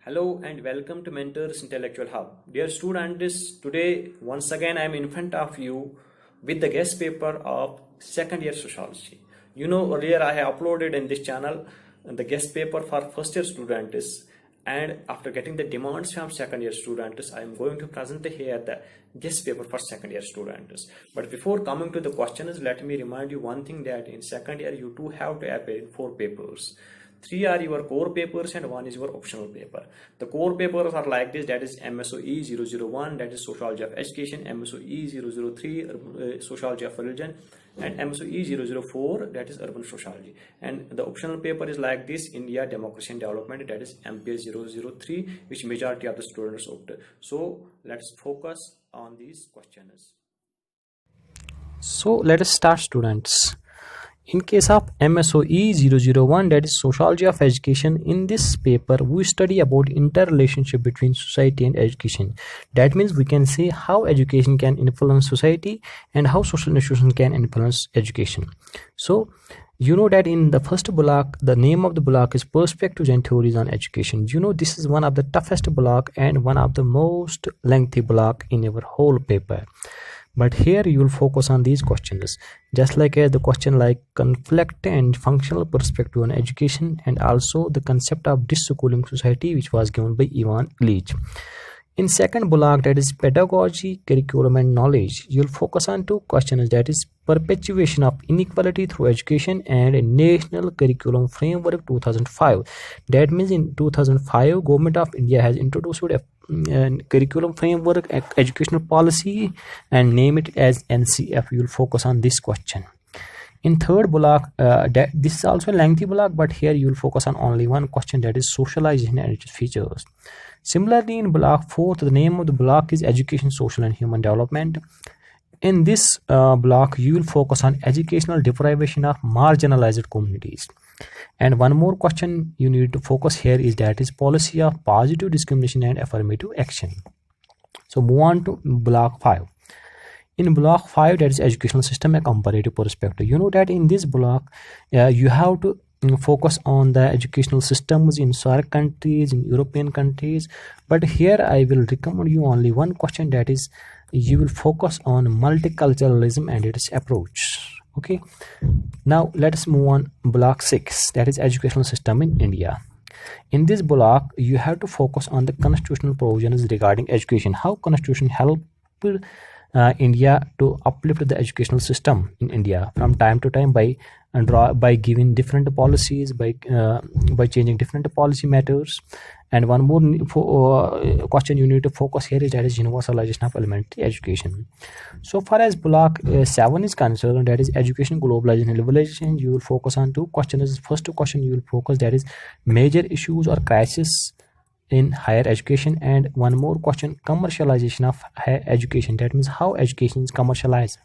Hello and welcome to Mentors Intellectual Hub. Dear students, today once again I am in front of you with the guest paper of second year sociology. Earlier I have uploaded in this channel the guest paper for first year students, and after getting the demands from second year students, I am going to present here the guest paper for second year students. But before coming to the questions, let me remind you one thing, that in second year you do have to appear in 4 papers. 3 are your core papers and 1 is your optional paper. The core papers are like this, that is MSOE 001, that is Sociology of Education, MSOE 003, Sociology of Religion, and MSOE 004, that is Urban Sociology. And the optional paper is like this, India, Democracy and Development, that is MPS 003, which majority of the students opt. So let's focus on these questions. So let us start, students. In case of MSOE 001, that is Sociology of Education, in this paper we study about interrelationship between society and education. That means we can say how education can influence society and how social institutions can influence education. So you know that in the first block, the name of the block is Perspectives and Theories on Education. This is one of the toughest block and one of the most lengthy block in our whole paper. But here you will focus on these questions, just like the question like conflict and functional perspective on education, and also the concept of deschooling society, which was given by Ivan Illich. In second block, that is pedagogy, curriculum and knowledge, you will focus on 2 questions, that is perpetuation of inequality through education and a national curriculum framework 2005. That means in 2005 government of India has introduced a curriculum framework, educational policy, and name it as NCF. You will focus on this question. In third block, this is also a lengthy block, but here you will focus on only one question, that is socialization and its features. Similarly, in block 4, the name of the block is Education, Social and Human Development. In this block, you will focus on educational deprivation of marginalized communities. And one more question you need to focus here is, that is policy of positive discrimination and affirmative action. So move on to block 5. In block 5, that is educational system, a comparative perspective. You know that in this block, you have to focus on the educational systems in SAARC countries, in European countries. But here I will recommend you only one question, that is you will focus on multiculturalism and its approach. Okay, now let us move on block 6, that is educational system in India. In this block, you have to focus on the constitutional provisions regarding education, how constitution helped India to uplift the educational system in India from time to time by giving different policies, by changing different policy matters. And one more question you need to focus here is, that is universalization of elementary education. So far as block 7 is concerned, that is education, globalization and liberalization, you will focus on 2 questions. First question you will focus, that is major issues or crisis in higher education, and one more question, commercialization of higher education, that means how education is commercialized.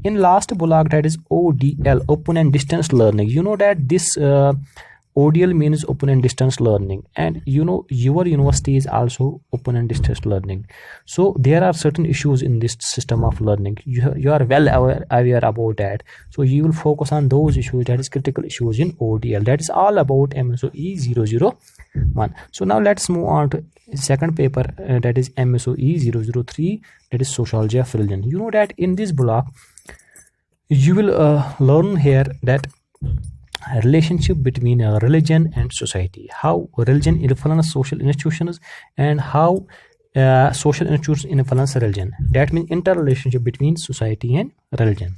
In last block, that is ODL, open and distance learning. You know that this ODL means open and distance learning, and your university is also open and distance learning. So there are certain issues in this system of learning. You are well aware about that. So you will focus on those issues, that is critical issues in ODL. That is all about MSOE 001. So now let's move on to second paper, that is MSOE 003, that is Sociology of Religion. You know that in this block you will learn here that relationship between religion and society, how religion influence social institutions and how social institutions influence religion. That means interrelationship between society and religion.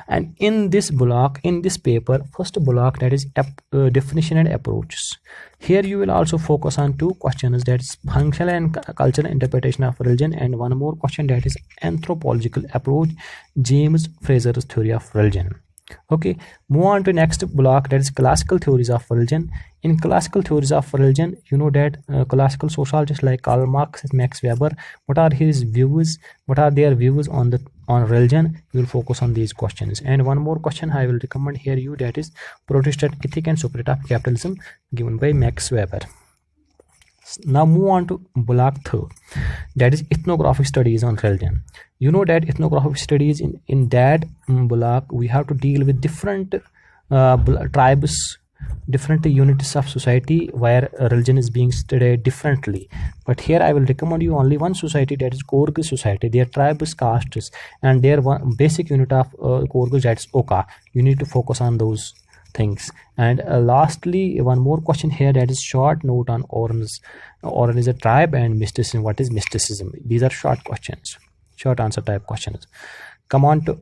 And in this block, in this paper, first block, that is definition and approaches. Here you will also focus on 2 questions, that is functional and cultural interpretation of religion, and one more question, that is anthropological approach, James Fraser's theory of religion. Okay, move on to next block, that is classical theories of religion. In classical theories of religion, you know that classical sociologists like Karl Marx and Max Weber, what are their views on religion? You will focus on these questions. And one more question I will recommend here you, that is Protestant ethic and spirit of capitalism, given by Max Weber. Now move on to block 3, that is ethnographic studies on religion. You know that ethnographic studies in that block, we have to deal with different tribes different units of society where religion is being studied differently. But here I will recommend you only one society, that is Korg society. Their tribe is castes, and their one basic unit of Korg, that's Oka. You need to focus on those things. And lastly, one more question here, that is short note on Orange. Oran is a tribe, and mysticism. What is mysticism? These are short questions, short answer type questions. Come on to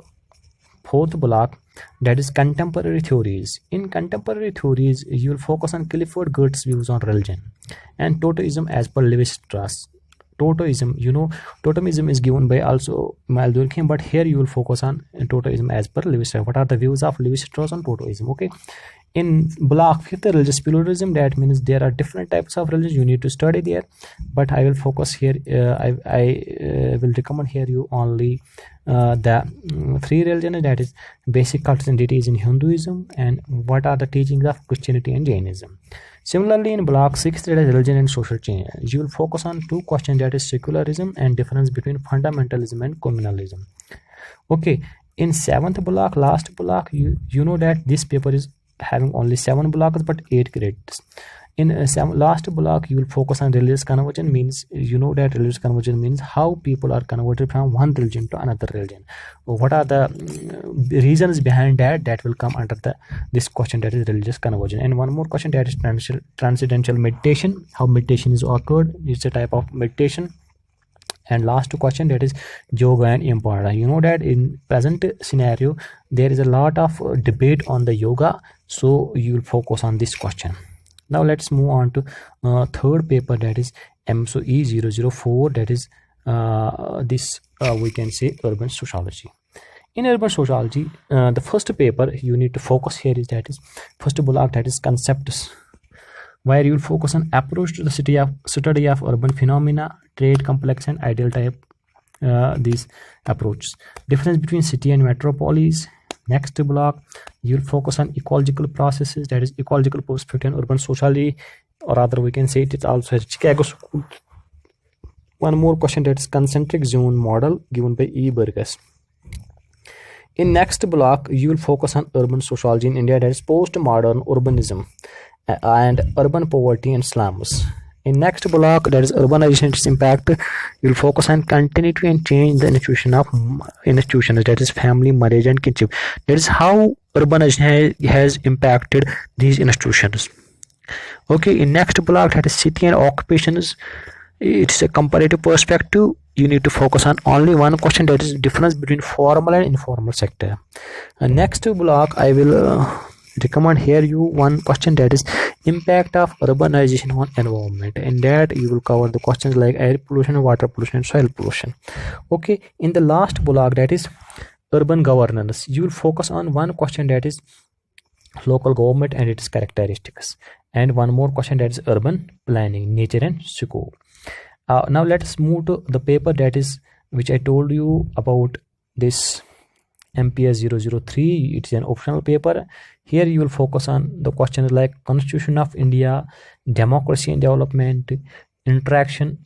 fourth block, that is contemporary theories. In contemporary theories, you will focus on Clifford Gert's views on religion and Totemism as per Levi-Strauss. Totemism, Totemism is given by also Mal Durkheim, but here you will focus on Totemism as per Levi-Strauss. What are the views of Levi-Strauss on Totemism? Okay. In block fifth, religious pluralism, that means there are different types of religion, you need to study there, but I will focus here, I will recommend here you only the three religions, that is basic cultures and deities in Hinduism, and what are the teachings of Christianity and Jainism. Similarly, in block 6, that is religion and social change, you will focus on two questions, that is secularism and difference between fundamentalism and communalism. Okay, in seventh block, last block, you know that this paper is having only 7 blocks but 8 credits. In last block, you will focus on religious conversion, means you know that religious conversion means how people are converted from one religion to another religion. What are the reasons behind that? That will come under this question, that is religious conversion. And one more question, that is transcendental meditation, how meditation is occurred, it's a type of meditation. And last question, that is yoga and impara. You know that in present scenario there is a lot of debate on the yoga, so you will focus on this question. Now let's move on to third paper, that is MSOE 004, that is we can say urban sociology. In urban sociology, the first paper you need to focus here is, that is first block, that is concepts, where you will focus on approach to the study of urban phenomena, trade complex and ideal type, these approaches, difference between city and metropolis. Next block, you will focus on ecological processes, that is ecological perspective and urban sociology, or rather we can say it is also a Chicago school. One more question, that is concentric zone model given by E. Burgess. In next block, you will focus on urban sociology in India, that is postmodern urbanism and urban poverty and slums. In next block, that is urbanization, its impact, you will focus on continuity and change in the institutions, that is family, marriage and kinship. That is how urbanization has impacted these institutions. Okay, in next block, that is city and occupations, it's a comparative perspective. You need to focus on only one question, that is difference between formal and informal sector. And next block, I will recommend here you one question, that is impact of urbanization on environment. In that you will cover the questions like air pollution, water pollution and soil pollution. Okay, in the last block, that is urban governance, you will focus on one question, that is local government and its characteristics, and one more question, that is urban planning, nature and scope. Now let us move to the paper, that is which I told you about, this MPS 003. It's an optional paper. Here you will focus on the questions like Constitution of India, democracy and development, interaction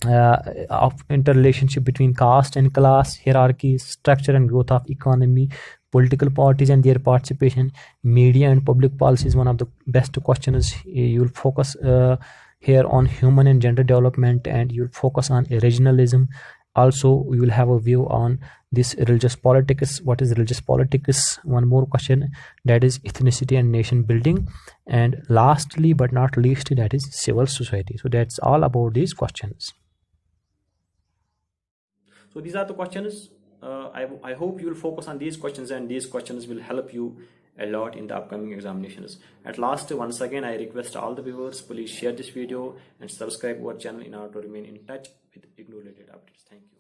of interrelationship between caste and class, hierarchies, structure and growth of economy, political parties and their participation, media and public policy is one of the best questions. You will focus here on human and gender development, and you will focus on regionalism. Also you will have a view on this religious politics, what is religious politics. One more question, that is ethnicity and nation building, and lastly but not least, that is civil society. So that's all about these questions. So these are the questions. I hope you will focus on these questions, and these questions will help you a lot in the upcoming examinations. At last, once again, I request all the viewers, please share this video and subscribe our channel in order to remain in touch with IGNOU related updates. Thank you.